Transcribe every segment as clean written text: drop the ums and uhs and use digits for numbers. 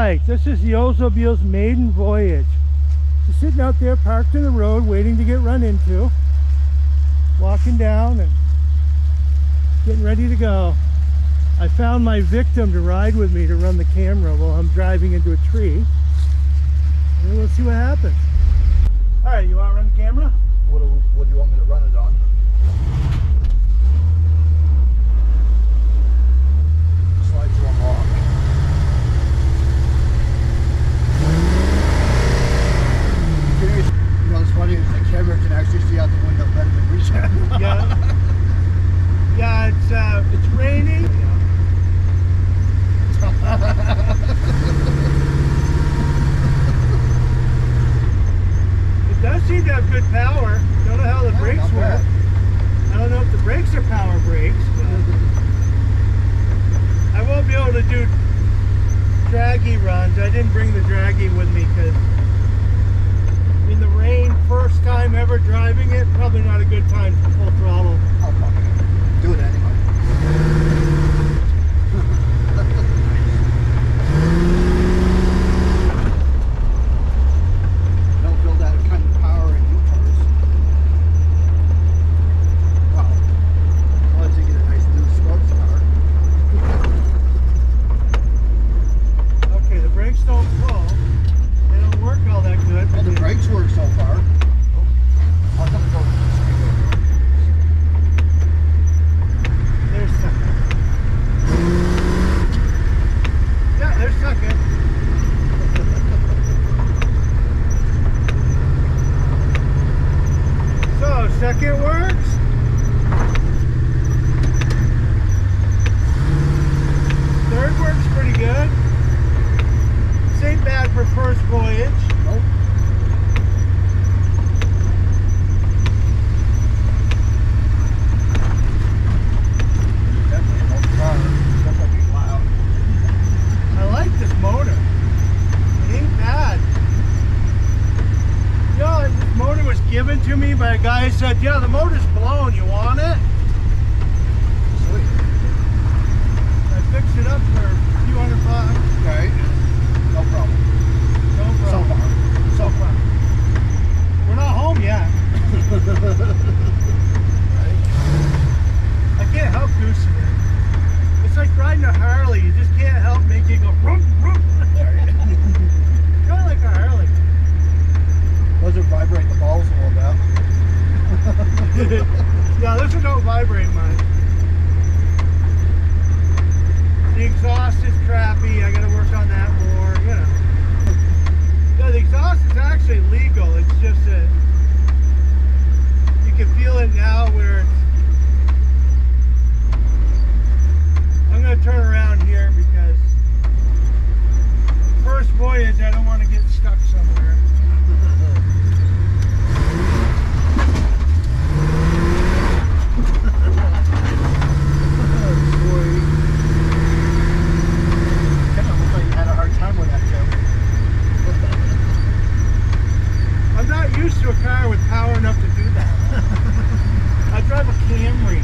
Alright, this is the Oldsmobile's maiden voyage. Just sitting out there parked in the road waiting to get run into. Walking down and getting ready to go. I found my victim to ride with me to run the camera while I'm driving into a tree. And we'll see what happens. Alright, you want to run the camera? What do you want me to run it on? Slide to unlock. You know, it's funny, the camera can actually see out the window better than we can. Yeah. Yeah, it's raining. It does seem to have good power. Don't know how the brakes work. I don't know if the brakes are power brakes. I won't be able to do draggy runs. I didn't bring the draggy with me because in the rain, first time ever driving it, probably not a good time for full throttle. Oh, fuck it. Do it anyway. Don't feel that kind of power in you cars. Wow. Unless you get a nice new sports car. Okay, the brakes don't flow. They don't work all that good. Well, the brakes work so far. Oh, I'm gonna go to the street. There's second. Yeah, there's second. So, second works. Third works pretty good. This ain't bad for first voyage. Nope. Definitely an old car. Definitely loud. I like this motor. It ain't bad. You know, this motor was given to me by a guy who said, yeah, the motor's blown, you want it? Sweet. I fixed it up for a few $100. Okay. No problem. No So problem. far. So far. We're not home yet. I can't help goosing it. It's like riding a Harley. You just can't help making it go vroom, vroom. Kind of like a Harley. Those would vibrate the balls a little bit. Yeah, this one don't vibrate much. The exhaust is crappy. I gotta work on that more, you know. Yeah, the exhaust is actually legal. It's just that you can feel it now where it's... I'm gonna turn around here because first voyage I don't want to get stuck somewhere. I'm not used to a car with power enough to do that. I drive a Camry.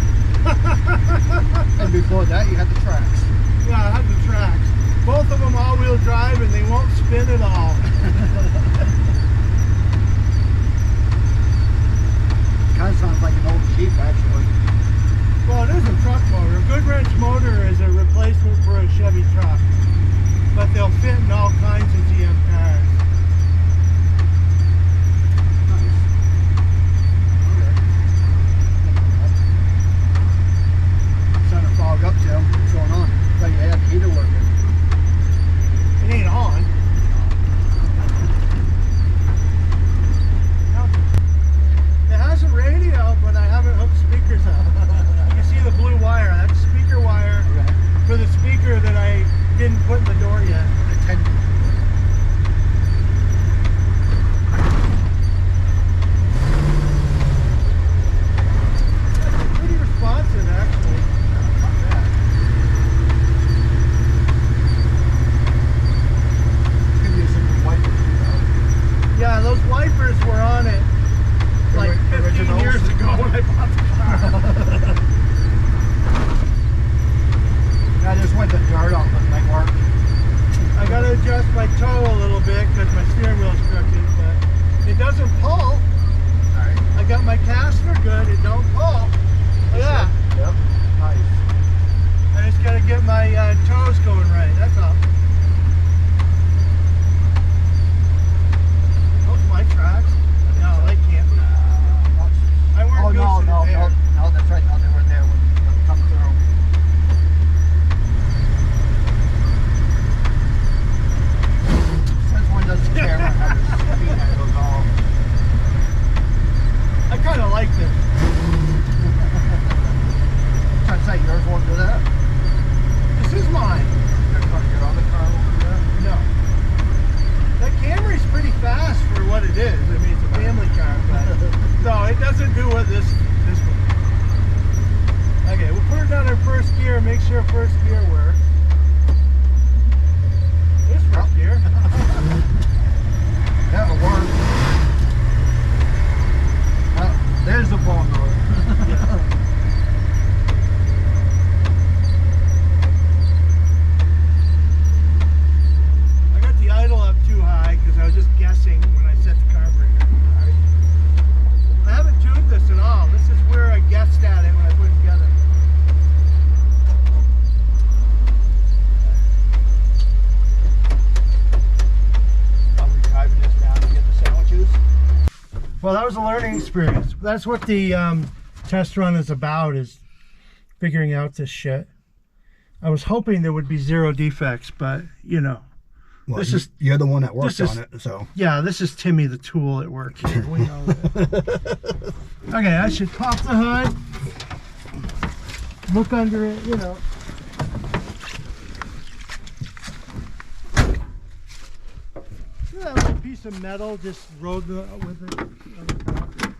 And before that, you had the tracks. Yeah, I have the tracks. Both of them all-wheel drive and they won't spin at all. Kind of sounds like an old Jeep, actually. Well, it is a truck motor. A Goodwrench motor is a replacement for a Chevy truck. But they'll fit in all kinds of GM cars. Starting to fog up, Tim. What's going on? Thought you had the heater working. It ain't on. because my steering wheel's crooked, but it doesn't pull. Alright. I got my caster good, it don't pull. Look at that. Yep. Nice. I just gotta get my toes going right, that's all. Those my tracks? No, they can't be. I weren't Oh, no, goosing no, it no, there. no, that's right. No, they were there when you come through. Since when does the camera have a speed that goes off? I kinda like this. Trying to say yours won't do that? This is mine. You're trying to get on the car over there? No. That Camry's pretty fast for what it is. I mean, it's a family car, but no, it doesn't do what this one. Okay, we'll put it down in first gear, make sure first gear works. There's first gear. That'll work. Well, there's the ball door. I got the idle up too high because I was just guessing when I set the carburetor. I haven't tuned this at all. This is where I guessed at it when I put it together. Are we driving this down to get the sandwiches? Well, that was a learning experience. That's what the test run is about, is figuring out this shit. I was hoping there would be zero defects, but you know. Well, This is- you're the one that worked this is- on it, so. Yeah, this is Timmy the tool at work here. We know that. Okay, I should pop the hood, look under it, you know. That little piece of metal just rode with it on the top.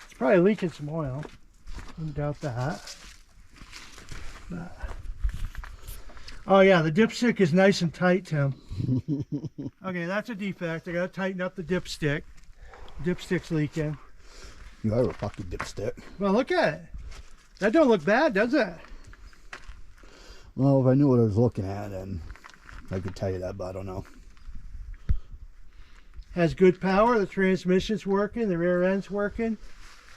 It's probably leaking some oil. Wouldn't doubt that. But- oh yeah, the dipstick is nice and tight, Tim. Okay, that's a defect. I gotta tighten up the dipstick. Dipstick's leaking. You are a fucking dipstick. Well, look at it. That don't look bad, does it? Well, if I knew what I was looking at, then I could tell you that, but I don't know. Has good power. The transmission's working. The rear end's working.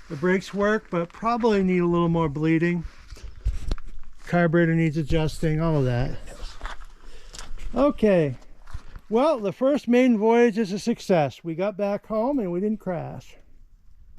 The brakes work, but probably need a little more bleeding. Carburetor needs adjusting, all of that. Okay. Well, the first maiden voyage is a success. We got back home and we didn't crash.